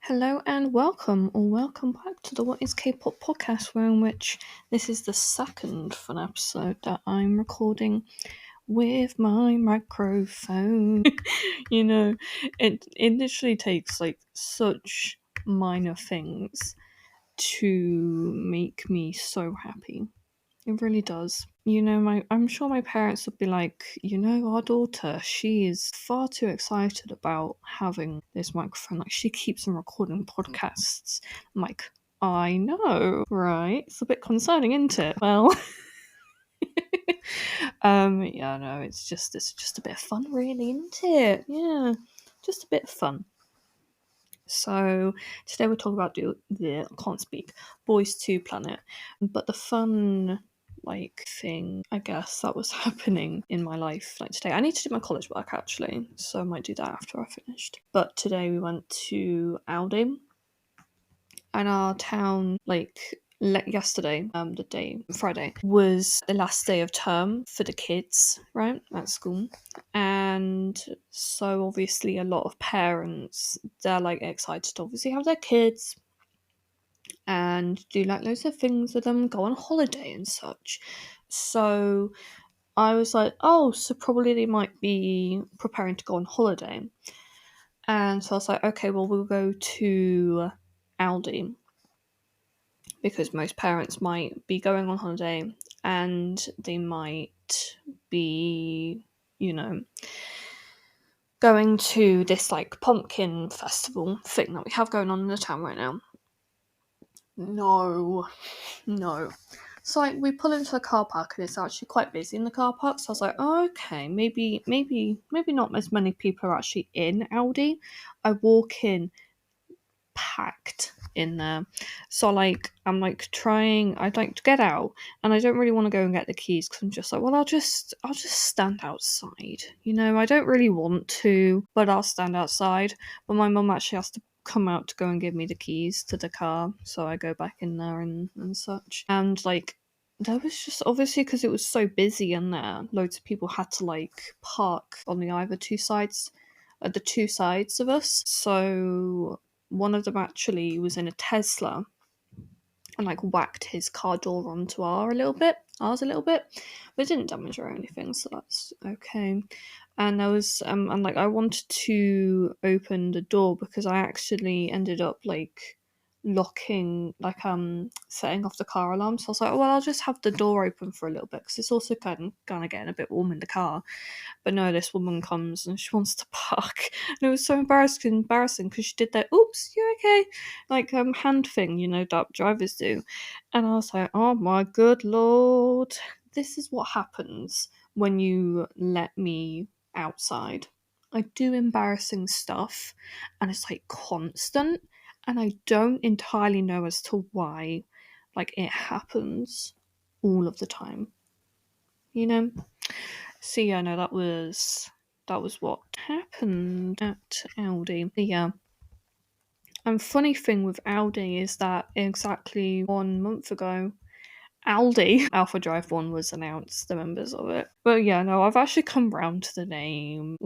Hello and welcome, or welcome back to the What is K-pop podcast, where in which this is the second fun episode that I'm recording with my microphone. It literally takes like such minor things to make me so happy. It really does. I'm sure my parents would be like, our daughter, she is far too excited about having this microphone. Like, she keeps on recording podcasts. I'm like, I know, right? It's a bit concerning, isn't it? Well, yeah, no, it's just a bit of fun, really, isn't it? Yeah, just a bit of fun. So today we're talking about I can't speak, Boys 2 Planet. But the fun thing, I guess, that was happening in my life today. I need to do my college work actually, so I might do that after I finished. But today we went to Aldi, and our town yesterday, the day Friday, was the last day of term for the kids, right, at school. And so obviously a lot of parents, they're excited to obviously have their kids and do loads of things with them, go on holiday and such. So I was like, oh, so probably they might be preparing to go on holiday. And so I was like, okay, well, we'll go to Aldi, because most parents might be going on holiday and they might be, going to this pumpkin festival thing that we have going on in the town right now. No. So we pull into the car park and it's actually quite busy in the car park. So I was like, oh, okay, maybe not as many people are actually in Aldi. I walk in, packed in there. So I'm trying. I'd like to get out, and I don't really want to go and get the keys because I'm just like, well, I'll just stand outside. I don't really want to, but I'll stand outside. But my mum actually has to come out to go and give me the keys to the car, so I go back in there and such. And there was just, obviously, because it was so busy in there, loads of people had to park on the two sides of us. So one of them actually was in a Tesla and whacked his car door onto ours a little bit, but it didn't damage or anything, so that's okay. And there was and I wanted to open the door because I actually ended up locking, setting off the car alarm. So I was like, oh, well, I'll just have the door open for a little bit because it's also kind of getting a bit warm in the car. But no, this woman comes and she wants to park, and it was so embarrassing because she did that "oops, you okay?" hand thing, that drivers do. And I was like, oh my good lord, this is what happens when you let me outside. I do embarrassing stuff, and it's constant, and I don't entirely know as to why it happens all of the time. So yeah, no, that was what happened at Aldi. Yeah. And funny thing with Aldi is that exactly 1 month ago, Aldi Alpha Drive 1 was announced, the members of it. But yeah, no, I've actually come round to the name.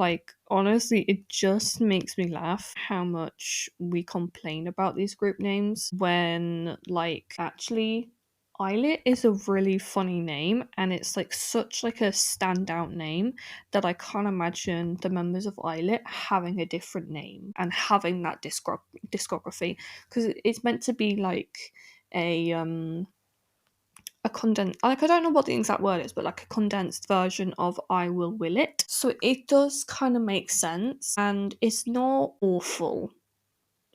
Honestly, it just makes me laugh how much we complain about these group names when, actually, Eyelet is a really funny name, and it's such a standout name that I can't imagine the members of Eyelet having a different name and having that discography, because it's meant to be a condensed, I don't know what the exact word is, but a condensed version of I Will It. So it does kind of make sense, and it's not awful.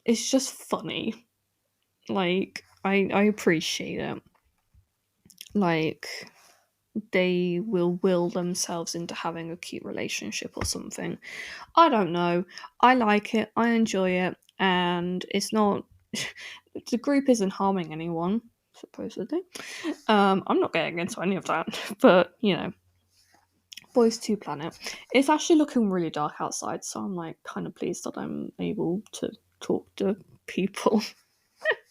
It's just funny. I appreciate it. They will themselves into having a cute relationship or something. I don't know. I like it. I enjoy it, and it's not. The group isn't harming anyone, supposedly. I'm not getting into any of that, but Boys 2 Planet. It's actually looking really dark outside, so I'm kind of pleased that I'm able to talk to people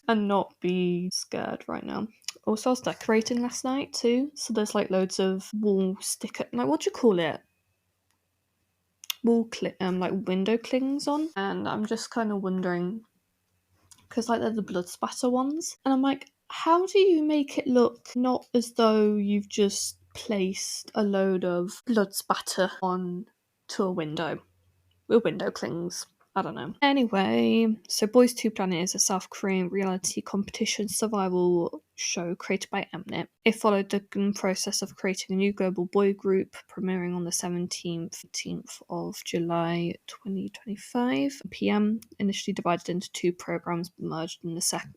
and not be scared right now. Also, I was decorating last night too, so there's loads of wall sticker, what do you call it? Window clings on, and I'm just kind of wondering because like they're the blood spatter ones. And I'm like, how do you make it look not as though you've just placed a load of blood spatter on to a window with window clings? I don't know. Anyway, so Boys 2 Planet is a South Korean reality competition survival show created by Mnet. It followed the process of creating a new global boy group, premiering on the 17th of July 2025 p.m. Initially divided into 2 programs, but merged in the second,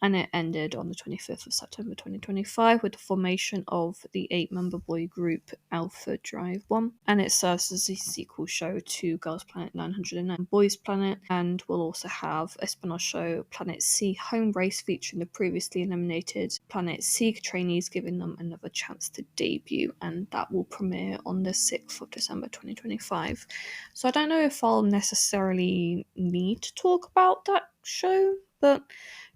and it ended on the 25th of September 2025 with the formation of the 8-member boy group Alpha Drive 1, and it serves as a sequel show to Girls Planet 909 Boys Planet, and will also have a spin-off show, Planet C Home Race, featuring the previously eliminated Planet C trainees, giving them another chance to debut, and that will premiere on the 6th of December 2025. So I don't know if I'll necessarily need to talk about that show, but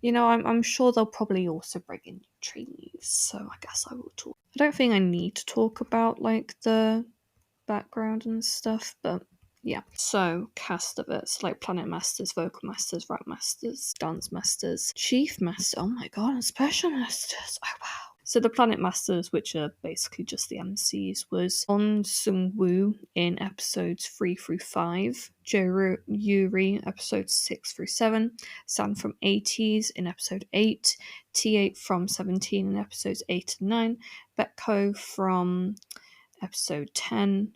you know, I'm sure they'll probably also bring in trainees, so I guess I will talk. I don't think I need to talk about like the background and stuff, but yeah. So, cast of it. So, like Planet Masters, Vocal Masters, Rap Masters, Dance Masters, Chief Master, oh my god, and Special Masters. Oh wow. So the Planet Masters, which are basically just the MCs, was On Sung-woo in episodes 3 through 5, Yuri episodes 6 through 7, San from 80s in episode 8, T8 from 17 in episodes 8 and 9, Betko from episode 10,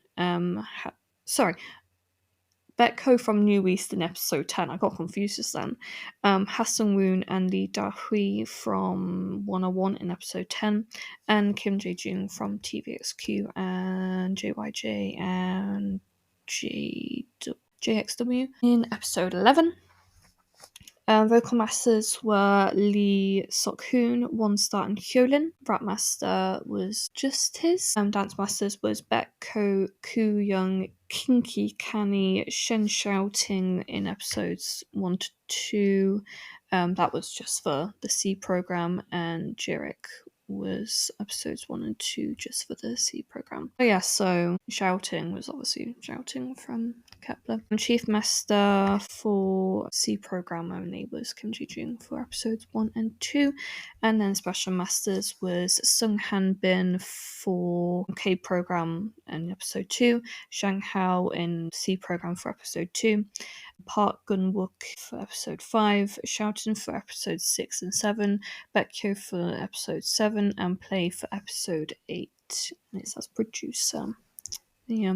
Betko from New East in episode 10. I got confused just then. Hassan Woon and Lee Da-hui from 101 in episode 10. And Kim Jae-jung from TVXQ and JYJ and JXW in episode 11. Vocal Masters were Lee Sok-hoon, One Star, and Hyolyn. Rap Master was just his. Dance Masters was Betko, Koo Young, Kinky, Canny, Shen Shouting in episodes 1 to 2. That was just for the C program, and Jirik was episodes 1 and 2 just for the C program. Oh yeah, so Shouting was obviously Shouting from Kepler. And Chief Master for C program only was Kim Ji-jung for episodes 1 and 2. And then Special Masters was Sung Han Bin for K program in episode 2, Shang Hao in C program for episode 2, Park Gun-wook for episode 5, Shoutin for episodes 6 and 7, Baekhyun for episode 7, and Play for episode 8. And it says producer. Yeah,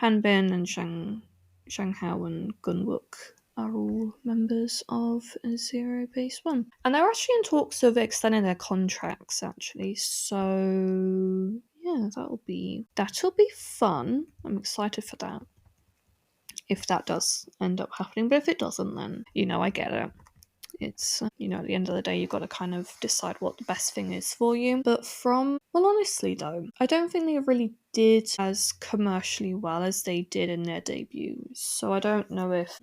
Hanbin and Shanghao and Gunwook are all members of Zero Base One. And they're actually in talks of extending their contracts, actually. So yeah, that'll be fun. I'm excited for that. If that does end up happening. But if it doesn't, then I get it. It's, at the end of the day, you've got to kind of decide what the best thing is for you. But honestly though, I don't think they really did as commercially well as they did in their debut. So I don't know if,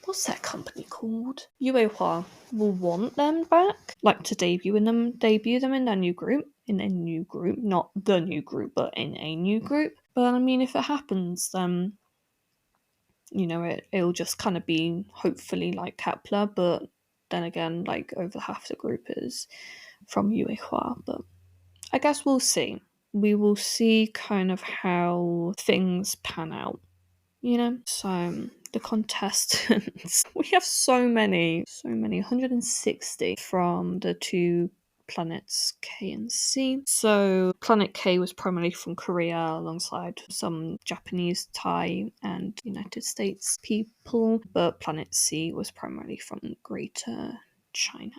what's that company called? Yuehua will want them back, like to debut them in their new group. Not the new group, but in a new group. But I mean, if it happens, then it'll just kind of be hopefully like Kepler, but then again, like over half the group is from Yuehua. But I guess we'll see. We will see kind of how things pan out, So the contestants, we have so many, 160 from the 2 planets K and C. So Planet K was primarily from Korea alongside some Japanese, Thai, and United States people, but Planet C was primarily from Greater China.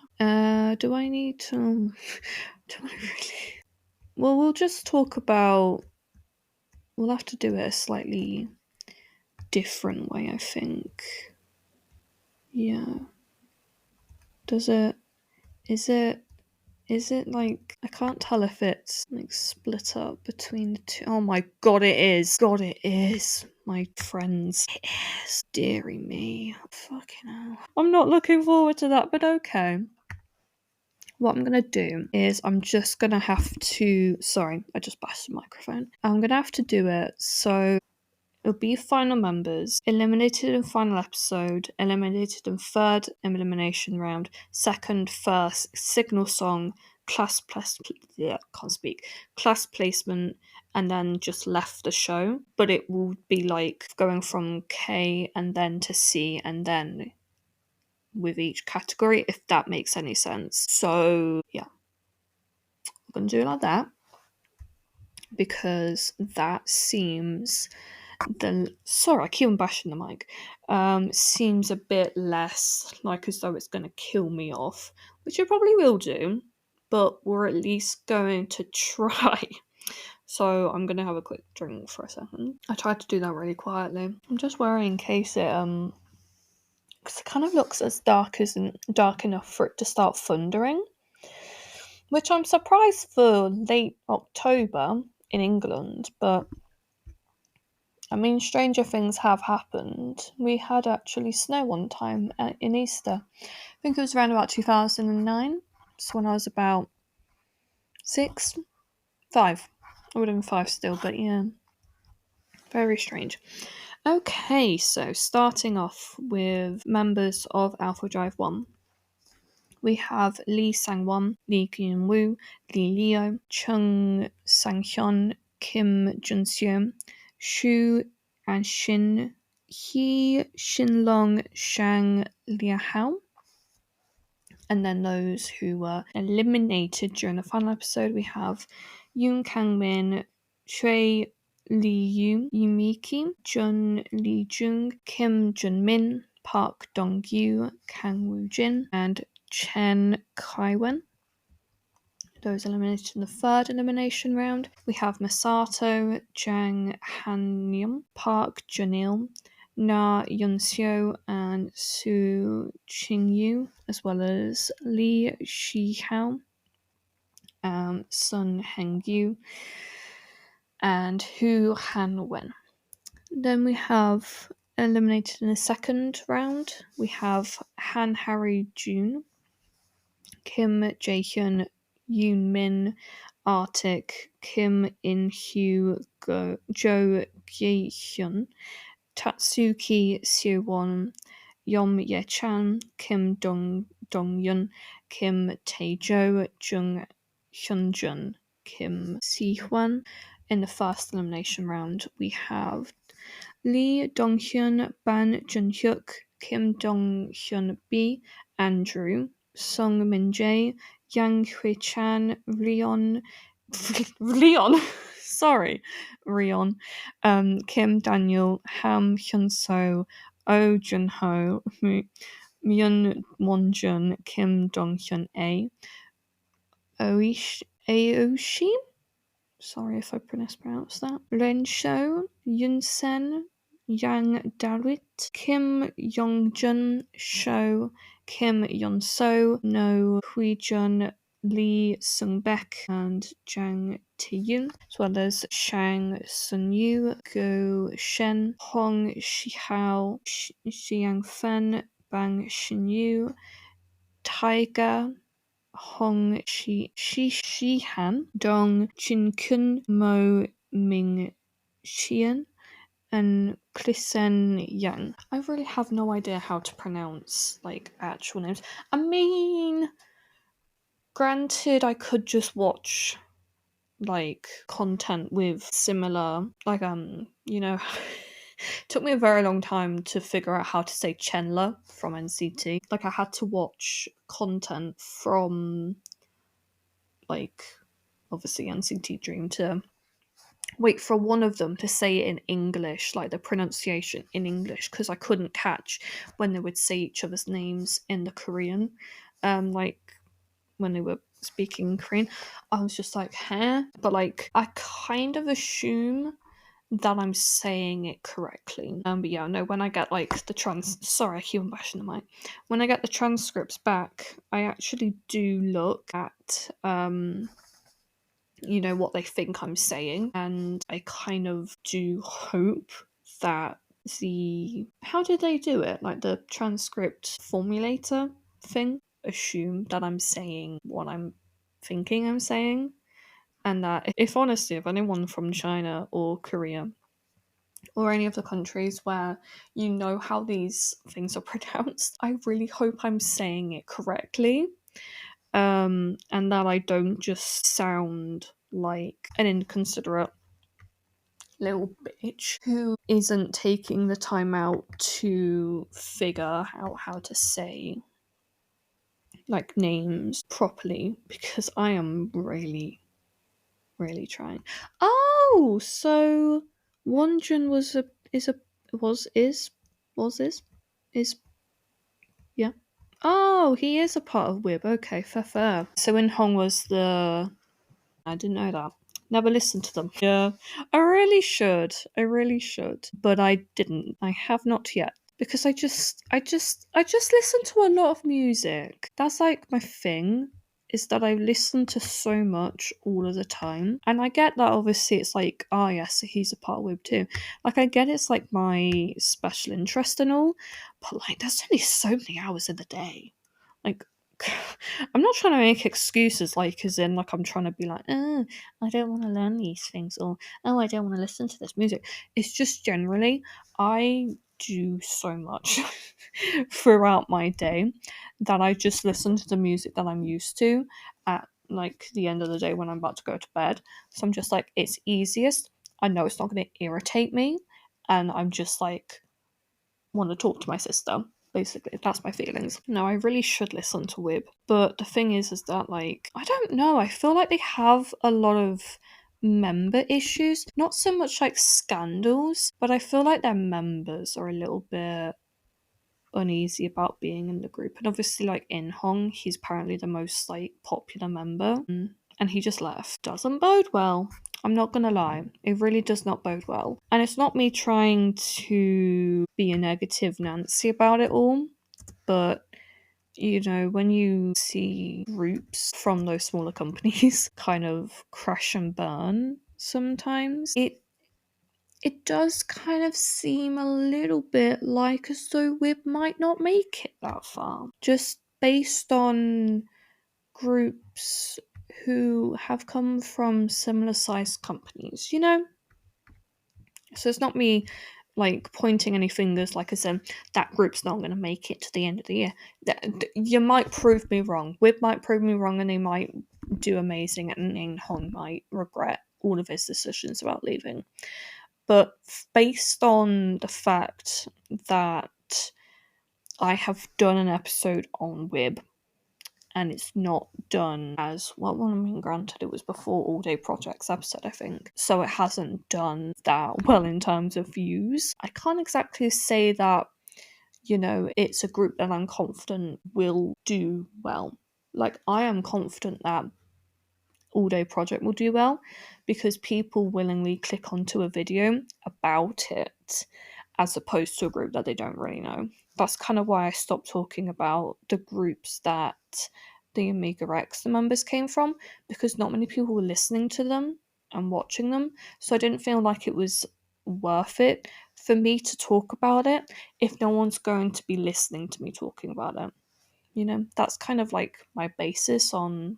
Do I need to? Do I really? Well, we'll just talk about. We'll have to do it a slightly different way, I think. Yeah. Is it like, I can't tell if it's like split up between the two. Oh my god, it is. God, it is. My friends. It is. Deary me. Fucking hell. I'm not looking forward to that, but okay. What I'm going to do is I'm just going to have to... Sorry, I just bashed the microphone. I'm going to have to do it so It'll be final members, eliminated in final episode, eliminated in third elimination round, second, first, signal song, class placement, and then just left the show. But it will be like going from K and then to C and then with each category, if that makes any sense. So yeah, I'm gonna do it like that because that seems sorry, I keep on bashing the mic. Seems a bit less like as though it's gonna kill me off, which it probably will do, but we're at least going to try. So I'm gonna have a quick drink for a second. I tried to do that really quietly. I'm just worrying in case because it kind of looks as dark enough for it to start thundering, which I'm surprised for late October in England, but I mean, stranger things have happened. We had actually snow one time in Easter. I think it was around about 2009. So when I was about 5. I would have been 5 still, but yeah. Very strange. Okay, so starting off with members of Alpha Drive 1. We have Lee Sang-won, Lee Kyun-woo, Lee Leo, Chung Sang-hyun, Kim Jun-seum, Shu An-shin, Hee Shin-long, Shang Liahao. And then those who were eliminated during the final episode, we have Yoon Kang-min, Choi Lee-yoon, Yumiki, Jun Lee-jung, Kim Jun-min, Park Dong-yu, Kang Woo-jin, and Chen Kai-wen. Those eliminated in the third elimination round. We have Masato, Jang Han-yeom, Park Jun-il, Na Yun-seo, and Su Ching-yu, as well as Lee Shi-hao, Sun Heng-yu, and Hu Han-wen. Then we have eliminated in the second round. We have Han Harry-jun, Kim Jae-hyun, Yoon Min, Arctic, Kim In-hyo, Jo Gye-hyun, Tatsuki Seo-won, Yom Ye-chan, Kim Dong-yun, Kim Tae-jo, Jung Hyun-jun, Kim Si-hwan. In the first elimination round, we have Lee Dong-hyun, Ban Jun-hyuk, Kim Dong-hyun B, Andrew, Song Min-jae, Yang Hui-chan, Rion, sorry, Rion, Kim Daniel, Ham Hyun-so, Oh Jun-ho, Myun Won-jun, Kim Dong-hyun A, Aoshi, sorry if I mispronounced that, Ren Shou, Yun Sen, Yang Dalit, Kim Yong-jun, Shou, Kim Yeon-so, No Hui-jun, Lee Sung-baek, and Jang Tae-yoon, as well as Shang Sun-yu, Go Shen, Hong Shi-hao, Xiang-fen, Bang Shin-yu, Taiga, Hong Shi-han, Dong Jin-kun, Mo Ming-xian, and Klisen Yang. I really have no idea how to pronounce actual names. I mean, granted, I could just watch content with similar took me a very long time to figure out how to say Chenla from NCT. I had to watch content from obviously NCT Dream to wait for one of them to say it in English, the pronunciation in English, because I couldn't catch when they would say each other's names in the Korean. When they were speaking Korean, I was just huh? But I kind of assume that I'm saying it correctly. But yeah, no, when I get sorry, I keep on bashing the mic. When I get the transcripts back, I actually do look at what they think I'm saying, and I kind of do hope that how did they do it? The transcript formulator thing, assume that I'm saying what I'm thinking I'm saying, and that if anyone from China or Korea or any of the countries where you know how these things are pronounced, I really hope I'm saying it correctly. And that I don't just sound like an inconsiderate little bitch who isn't taking the time out to figure out how to say like names properly, because I am really, really trying. Oh, so Wonjun was a is a was is yeah. Oh, he is a part of whib. Okay, fair fair. So In Hong was the I didn't know that. Never listened to them. Yeah, I really should. I really should, but I didn't. I have not yet because I just listen to a lot of music. That's like my thing. Is that I listen to so much all of the time, and I get that obviously it's like, oh yes, he's a part of Wib too. Like I get it's like my special interest and all, but like there's only so many hours in the day. Like I'm not trying to make excuses, like as in like I'm trying to be like, oh, I don't want to learn these things, or oh, I don't want to listen to this music. It's just generally I do so much throughout my day that I just listen to the music that I'm used to at like the end of the day when I'm about to go to bed. So I'm just like, it's easiest. I know it's not going to irritate me, and I'm just like want to talk to my sister. Basically, that's my feelings. No, I really should listen to Whib, but the thing is that like I don't know. I feel like they have a lot of member issues, not so much like scandals, but I feel like their members are a little bit uneasy about being in the group. And obviously, like In Hong, he's apparently the most like popular member, and he just left. Doesn't bode well. I'm not gonna lie, it really does not bode well. And it's not me trying to be a negative Nancy about it all, but you know, when you see groups from those smaller companies kind of crash and burn sometimes, it does kind of seem a little bit like as though we might not make it that far. Just based on groups who have come from similar sized companies, you know? So it's not me like pointing any fingers like I said, that group's not going to make it to the end of the year. You might prove me wrong. Wib might prove me wrong and they might do amazing, and Ning Hong might regret all of his decisions about leaving. But based on the fact that I have done an episode on Wib and it's not done as well, I mean, granted, it was before All Day Project's episode, I think, so it hasn't done that well in terms of views. I can't exactly say that, you know, it's a group that I'm confident will do well. Like, I am confident that All Day Project will do well because people willingly click onto a video about it as opposed to a group that they don't really know. That's kind of why I stopped talking about the groups that the Amiga Rex the members came from, because not many people were listening to them and watching them. So I didn't feel like it was worth it for me to talk about it if no one's going to be listening to me talking about it. You know, that's kind of like my basis on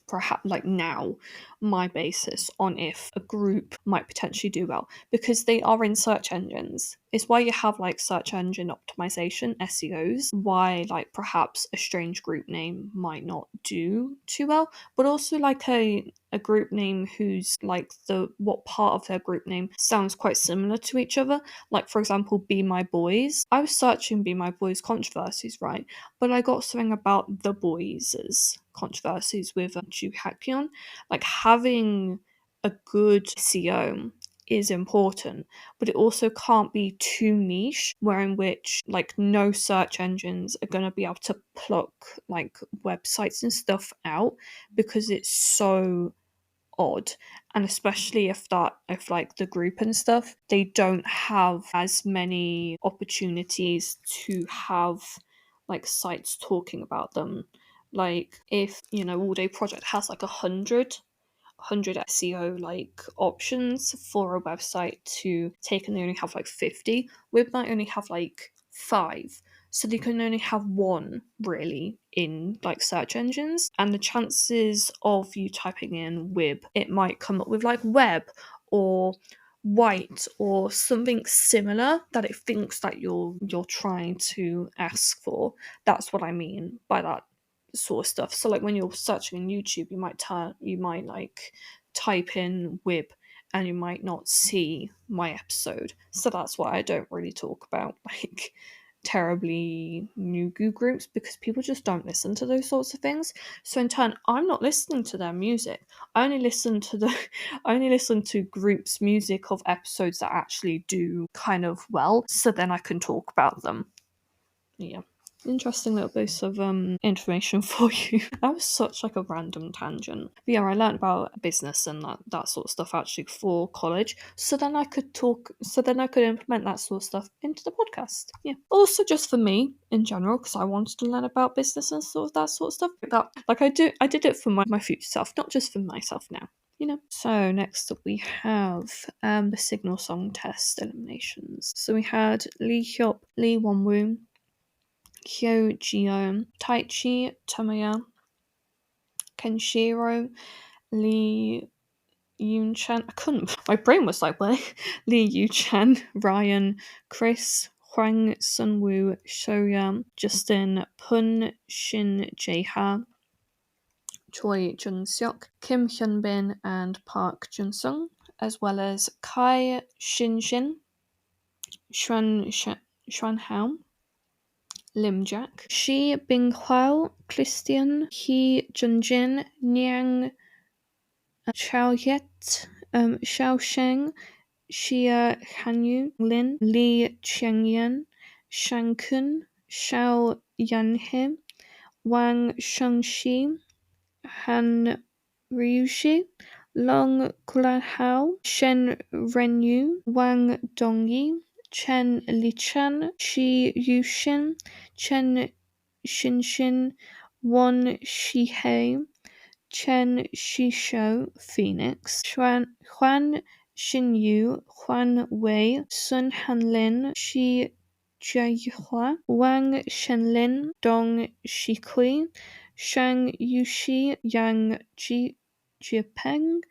perhaps like now my basis on if a group might potentially do well, because they are in search engines. It's why you have like search engine optimization, SEOs, why like perhaps a strange group name might not do too well, but also like a group name who's like the what part of their group name sounds quite similar to each other. Like for example, Be My Boys. I was searching Be My Boys controversies, right? But I got something about The Boys' controversies with Ju Hakyeon. Like having a good SEO is important, but it also can't be too niche, where in which like no search engines are going to be able to pluck like websites and stuff out because it's so odd. And especially if like the group and stuff, they don't have as many opportunities to have like sites talking about them. Like if, you know, All Day Project has like 100 SEO like options for a website to take, and they only have like 50. Wib might only have like 5. So they can only have one really in like search engines. And the chances of you typing in Wib, it might come up with like web or white or something similar that it thinks that you're trying to ask for. That's what I mean by that sort of stuff. So like when you're searching on YouTube, you might like type in whib and you might not see my episode. So that's why I don't really talk about like terribly new goo groups, because people just don't listen to those sorts of things. So in turn, I'm not listening to their music. I only listen to I only listen to groups' music of episodes that actually do kind of well, so then I can talk about them. Yeah. Interesting little bit of information for you. That was such like a random tangent. But yeah, I learned about business and that sort of stuff actually for college. So then I could implement that sort of stuff into the podcast. Yeah. Also just for me in general, because I wanted to learn about business and that sort of stuff. I did it for my future self, not just for myself now. So next up we have the signal song test eliminations. So we had Lee Hyop, Lee Wonwoo, Hyo Ji-yeon, Taichi Tomoya, Kenshiro, Lee Yoon-chan. My brain was like, where? Lee Yoo-chan, Ryan, Chris, Hwang Sun-woo, Shoya, Justin, Pun Shin Jae-ha, Choi Jun-seok, Kim Hyun-bin, and Park Jun-sung, as well as Kai Shin-shin, Xuan Hao, Lim Jack, Shi Binghua, Christian, He Junjin, Niang Chao Yet, Xiao Sheng, Xia Hanyu, Lin, Li Chengyan, Shang Kun, Xiao Yanhe, Wang Shengxi, Han Ryushi, Long Kulahao, Shen Renyu, Wang Dongyi, Chen Lichan, Shi Yushin, Chen Xinshin, Wan Shihei, Chen Shisho, Phoenix, Huan Xinyu, Huan Wei, Sun Hanlin, Shi Jiahua, Wang Shenlin, Dong Shikui, Shang Yushi, Yang Jiepeng,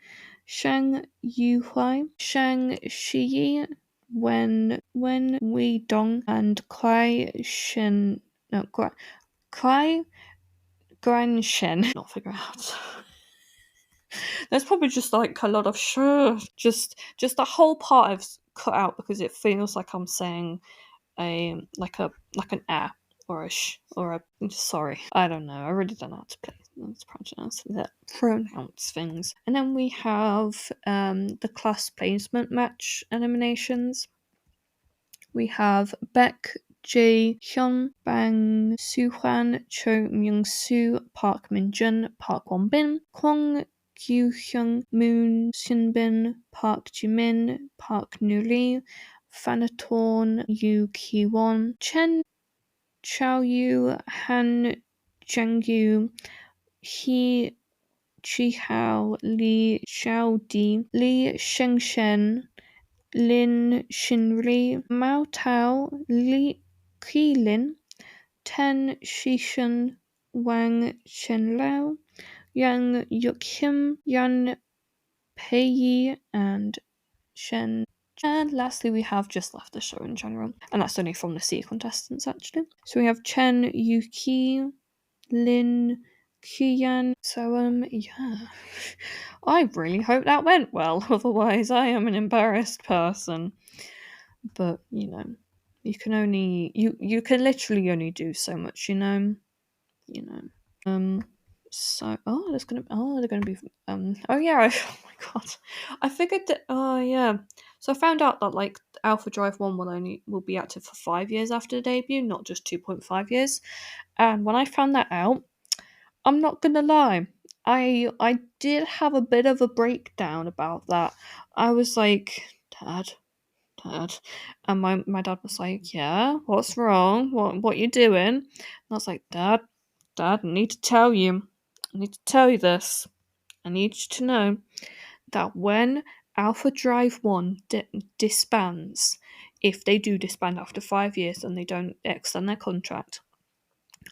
Shang Yuhuai, Shang Shiyi, Wen Wei Dong, and Kwai Shen. No, Kwai Guan Shen. Not figure out. There's probably just like a lot of just the whole part I've cut out because it feels like I'm saying an a or a sh or a sorry. I don't know. I really don't know how to pronounce things. And then we have the class placement match eliminations. We have Baek Jae Hyun, Bang Soo-hwan, Cho Myung-soo, Park Min-jun, Park Won-bin, Kwon Kyu-hyung, Moon Seon-bin, Park Ji-min, Park Nu-lee, Fanatorn, Yoo Ki-won, Chen Chao-yu, Han Jang-yu, Hee Ji-hao, Lee Xiao-di, Lee Sheng-shen, Lin Shinri, Mao Tao, Li Qilin, Ten Shishan, Wang Shenlao, Yang Yukim, Yan Peiyi, and Shen. And lastly, we have just left the show in general, and that's only from the C contestants actually. So we have Chen Yuki, Lin Qian. So yeah, I really hope that went well. Otherwise, I am an embarrassed person. But you can only you can literally only do so much. So they're gonna be oh yeah. Oh my god, I figured that. Oh yeah, so I found out that like Alpha Drive 1 will be active for 5 years after the debut, not just 2.5 years. And when I found that out, I'm not gonna lie, I did have a bit of a breakdown about that. I was like, Dad. And my dad was like, yeah, what's wrong? What you doing? And I was like, Dad, I need to tell you. I need to tell you this. I need you to know that when Alpha Drive 1 disbands, if they do disband after 5 years and they don't extend their contract,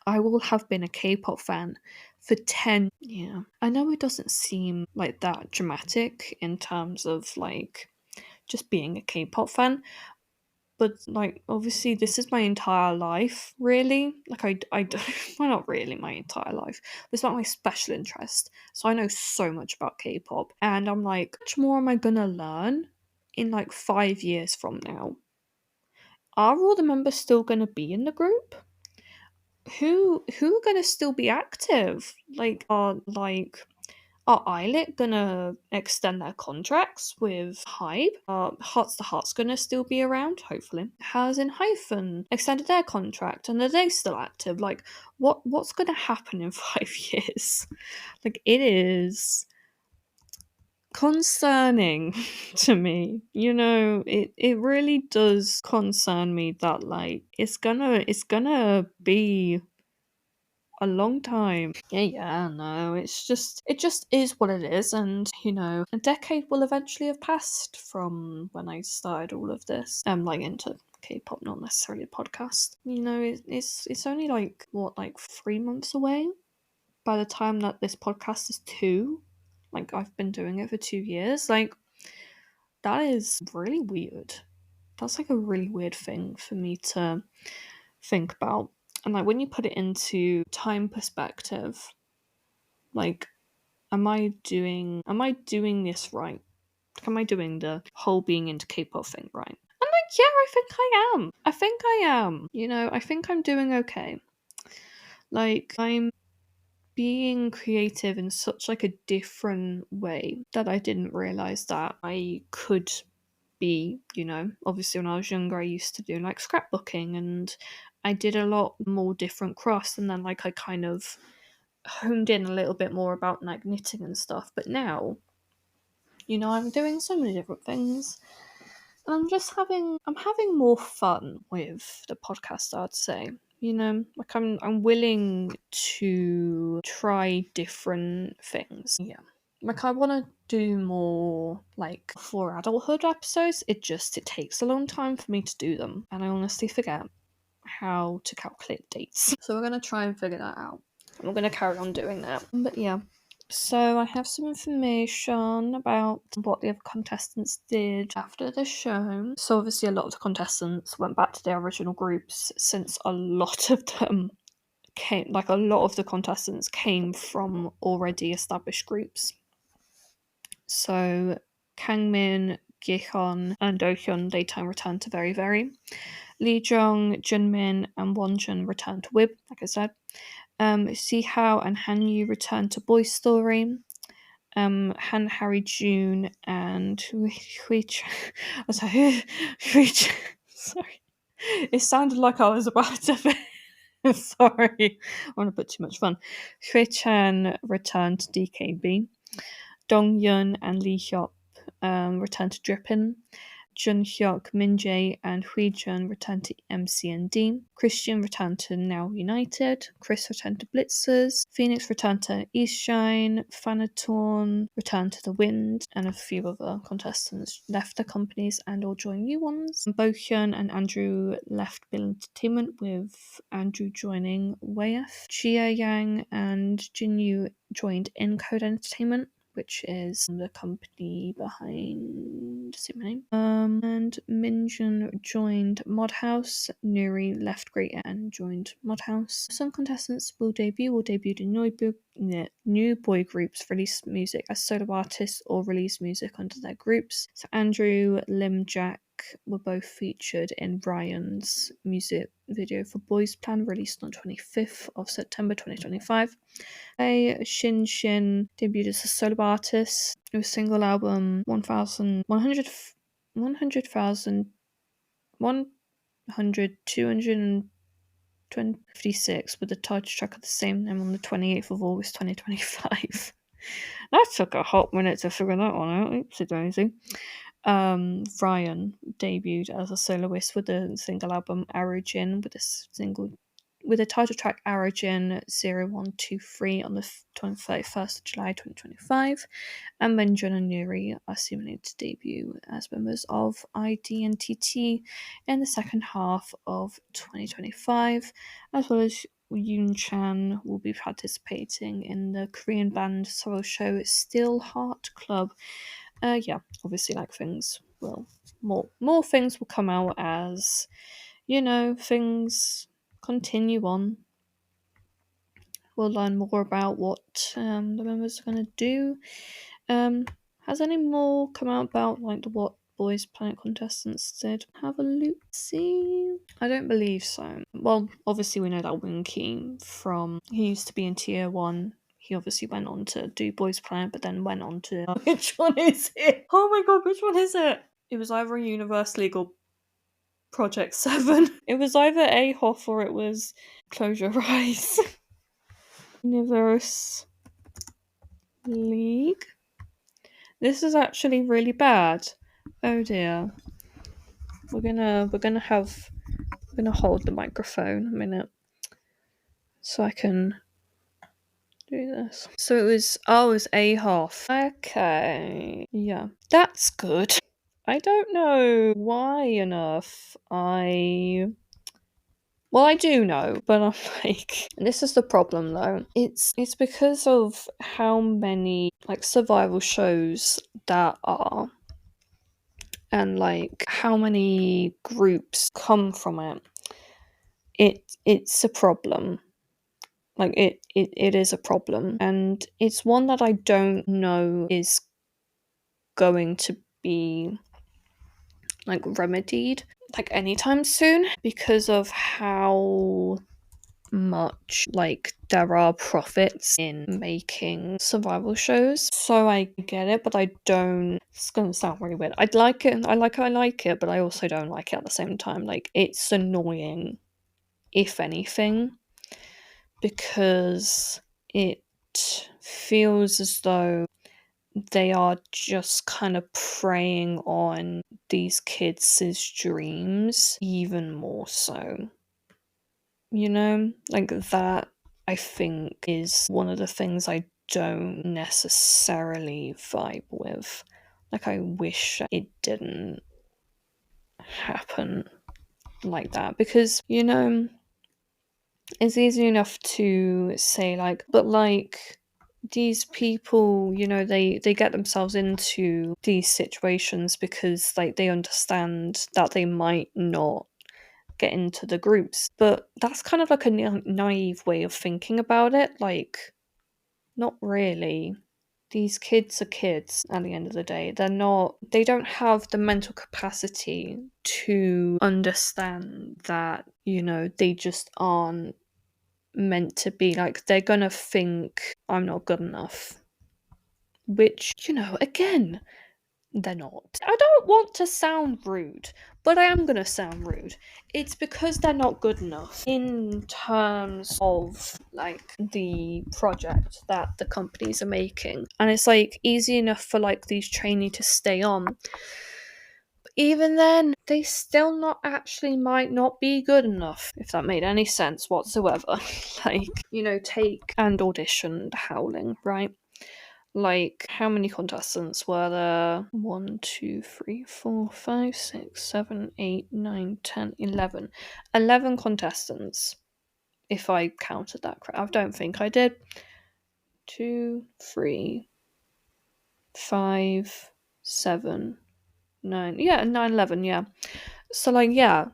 I will have been a K-pop fan for 10. Yeah. I know it doesn't seem like that dramatic in terms of like just being a K-pop fan. But like, obviously, this is my entire life, really. Like, I don't, well, not really my entire life. But it's not my special interest. So I know so much about K-pop, and I'm like, how much more am I gonna learn in like 5 years from now? Are all the members still gonna be in the group? Who are gonna still be active? Are Eyelit gonna extend their contracts with Hybe? Hearts to Heart's gonna still be around, hopefully. Has in Hyphen extended their contract, and are they still active? Like, what's gonna happen in 5 years? Like, it is concerning to me. It really does concern me that like it's gonna be a long time. Yeah, no, it just is what it is, and a decade will eventually have passed from when I started all of this. Like into K-pop, not necessarily a podcast. It's only like what, like 3 months away by the time that this podcast is two. Like, I've been doing it for 2 years. Like, that is really weird. That's like a really weird thing for me to think about. And like, when you put it into time perspective, like, am I doing this right? Like, am I doing the whole being into K-pop thing right? And like, yeah, I think I am. I think I'm doing okay. Like, I'm being creative in such like a different way that I didn't realize that I could be. Obviously, when I was younger, I used to do like scrapbooking, and I did a lot more different crafts, and then like I kind of honed in a little bit more about like knitting and stuff. But now, I'm doing so many different things, and I'm having more fun with the podcast, I'd say. Like, I'm willing to try different things. Yeah. Like, I want to do more like for adulthood episodes. It takes a long time for me to do them, and I honestly forget how to calculate dates. So we're gonna try and figure that out. And we're gonna carry on doing that. But yeah. So I have some information about what the other contestants did after the show. So obviously a lot of the contestants went back to their original groups, since a lot of them a lot of the contestants came from already established groups. So Kangmin, Gihon, and Dohyun daytime returned to Very Very. Lee Jong, Junmin, and Wonjun returned to whib, like I said. Sihao and Hanyu returned to Boy Story. Han, Harry, June, and sorry. It sounded like I was about to. Sorry, I want to put too much fun. Hui Chan returned to DKB. Dong Yun and Lee Hyop returned to Drippin. Jun Hyuk, Min Jae, and Hui Jun returned to MCND. Christian returned to Now United. Chris returned to Blitzers. Phoenix returned to East Shine. Fanatorn returned to The Wind, and a few other contestants left their companies and or joined new ones. Bohyun and Andrew left Bill Entertainment, with Andrew joining WayF. Chia Yang and Jinyu joined Encode Entertainment, which is the company behind the same name. And Minjun joined Modhouse. Nuri left Great and joined Modhouse. Some contestants will debut in new boy groups, release music as solo artists, or release music under their groups. So Andrew, Lim, Jack were both featured in Ryan's music video for Boys Plan, released on 25th of September 2025. Shin Shin debuted as a solo artist with single album 256 with the title track of the same name on the 28th of August 2025. That took a hot minute to figure that one out. Oopsie daisy. Ryan debuted as a soloist with the single album Origin with the title track Origin 0123 on the 31st of July 2025, and Minjun and Nuri are simulated to debut as members of IDNTT in the second half of 2025, as well as Yoon Chan will be participating in the Korean band solo show Still Heart Club. Yeah, obviously like things well, more things will come out as, things continue on. We'll learn more about what the members are going to do. Has any more come out about like what Boys Planet contestants did? Have a look. See, I don't believe so. Well, obviously we know that Winky he used to be in tier 1. He obviously went on to do Boys Planet, but then went on to which one is it? Oh my god, which one is it? It was either Universe League or Project 7. It was either AHOF or it was Close Your Eyes. Universe League. This is actually really bad. Oh dear. We're gonna hold the microphone a minute so I can do this. So it was AHOF. Okay. Yeah. That's good. I don't know why enough I do know, but I'm like, this is the problem though. It's because of how many like survival shows that are, and like how many groups come from it. It's a problem. Like it is a problem, and it's one that I don't know is going to be like remedied like anytime soon, because of how much like there are profits in making survival shows. So I get it, but I don't. It's gonna sound really weird. I'd like it. I like it, but I also don't like it at the same time. Like it's annoying, if anything, because it feels as though they are just kind of preying on these kids' dreams even more so. Like that, I think, is one of the things I don't necessarily vibe with. Like, I wish it didn't happen like that, because, it's easy enough to say, like, but, like, these people, they get themselves into these situations because, like, they understand that they might not get into the groups. But that's kind of like a naive way of thinking about it. Like, not really. These kids are kids at the end of the day. They don't have the mental capacity to understand that, they just aren't meant to be. Like, they're gonna think, I'm not good enough. Which, again, they're not. I don't want to sound rude, but I am going to sound rude. It's because they're not good enough in terms of, like, the project that the companies are making. And it's, like, easy enough for, like, these trainees to stay on. But even then, they still might not be good enough, if that made any sense whatsoever. Like, take and audition Howling, right? Like, how many contestants were there? 1, 2, 3, 4, 5, 6, 7, 8, 9, 10, 11. 11 contestants, if I counted that correct. I don't think I did. 2, 3, 5, 7, 9. Yeah, 9, 11, yeah. So, like, yeah.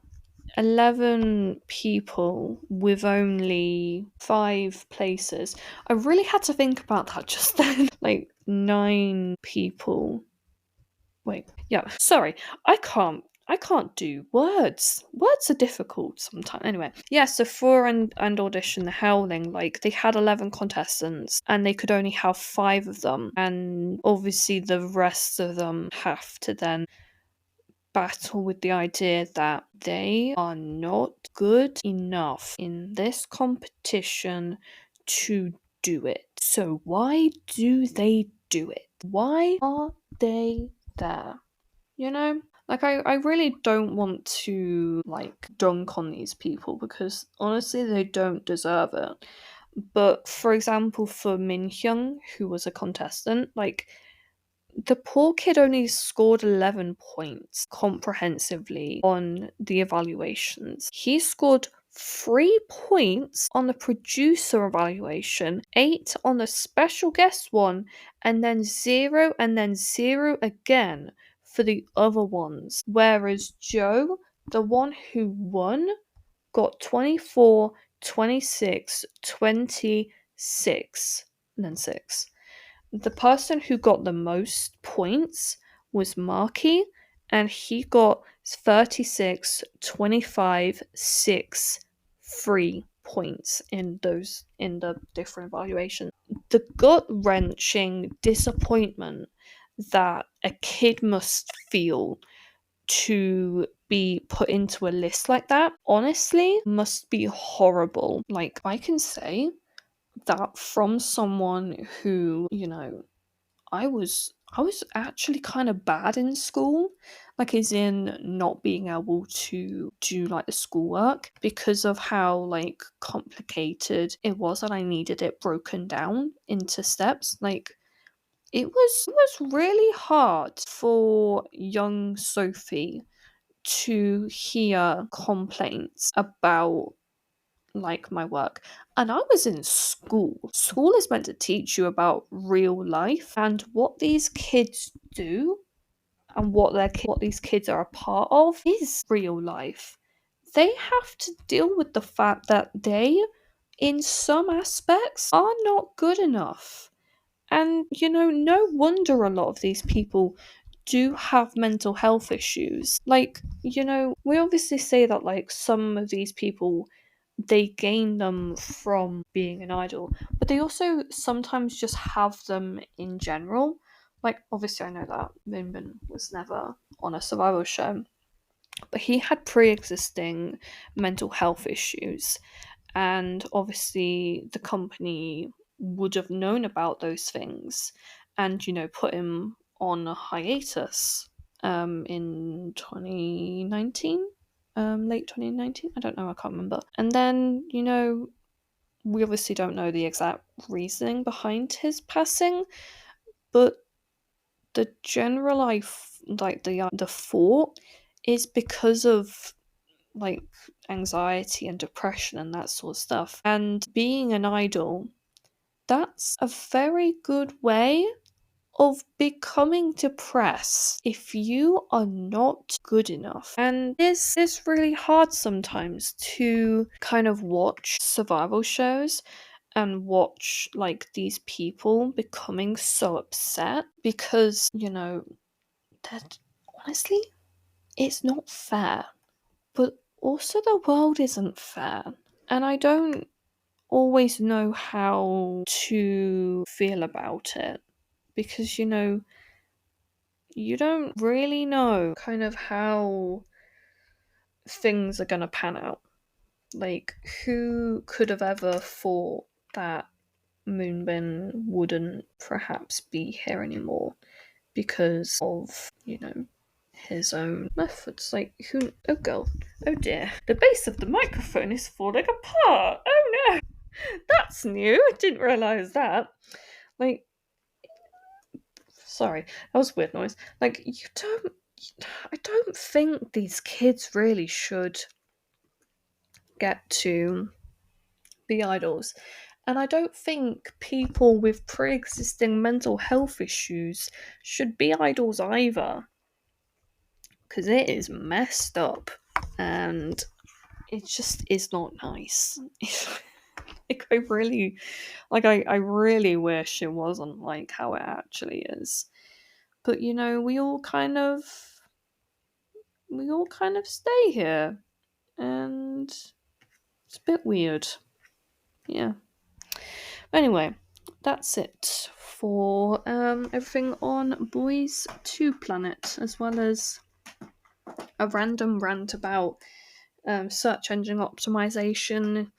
11 people with only 5 places. I really had to think about that just then. Like, 9 people. Wait, yeah, sorry. I can't do words. Words are difficult sometimes. Anyway, yeah, so for and audition the Howling, like, they had 11 contestants and they could only have 5 of them. And obviously the rest of them have to then battle with the idea that they are not good enough in this competition to do it. So why do they do it? Why are they there? Like, I really don't want to, like, dunk on these people because honestly they don't deserve it. But for example, for Min Hyung, who was a contestant, like, the poor kid only scored 11 points comprehensively on the evaluations. He scored 3 points on the producer evaluation, 8 on the special guest one, and then 0 again for the other ones. Whereas Joe, the one who won, got 24, 26, 26, and then 6. The person who got the most points was Marky, and he got 36, 25, 6, 3 points in the different evaluations. The gut-wrenching disappointment that a kid must feel to be put into a list like that, honestly, must be horrible. Like, I can say that from someone who, I was actually kind of bad in school, like as in not being able to do like the schoolwork because of how like complicated it was, and I needed it broken down into steps. Like it was really hard for young Sophie to hear complaints about like my work. And I was in school. School is meant to teach you about real life and what these kids do and what these kids are a part of is real life. They have to deal with the fact that they, in some aspects, are not good enough. And, no wonder a lot of these people do have mental health issues. Like, we obviously say that, like, some of these people, they gain them from being an idol, but they also sometimes just have them in general. Like, obviously, I know that Moonbin was never on a survival show, but he had pre existing mental health issues, and obviously the company would have known about those things and put him on a hiatus in 2019, late 2019, I don't know, I can't remember. And then we obviously don't know the exact reasoning behind his passing, but the general the thought is because of like anxiety and depression and that sort of stuff. And being an idol, that's a very good way of becoming depressed if you are not good enough. And this is really hard sometimes to kind of watch survival shows and watch like these people becoming so upset because, that honestly, it's not fair. But also, the world isn't fair. And I don't always know how to feel about it because, you don't really know kind of how things are going to pan out. Like, who could have ever thought that Moonbin wouldn't perhaps be here anymore because of, his own methods. Like, who? Oh, girl. Oh, dear. The base of the microphone is falling apart. Oh, no. That's new. I didn't realise that. Like, sorry. That was a weird noise. Like, I don't think these kids really should get to be idols. And I don't think people with pre existing mental health issues should be idols either. Because it is messed up. And it just is not nice. Like, I really wish it wasn't like how it actually is. But we all kind of stay here, and it's a bit weird. Yeah. Anyway, that's it for everything on Boys 2 Planet, as well as a random rant about search engine optimization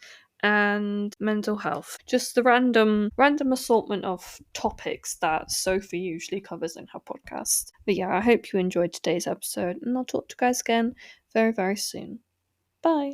and mental health. Just the random assortment of topics that Sophie usually covers in her podcast. But yeah, I hope you enjoyed today's episode, and I'll talk to you guys again very, very soon. Bye.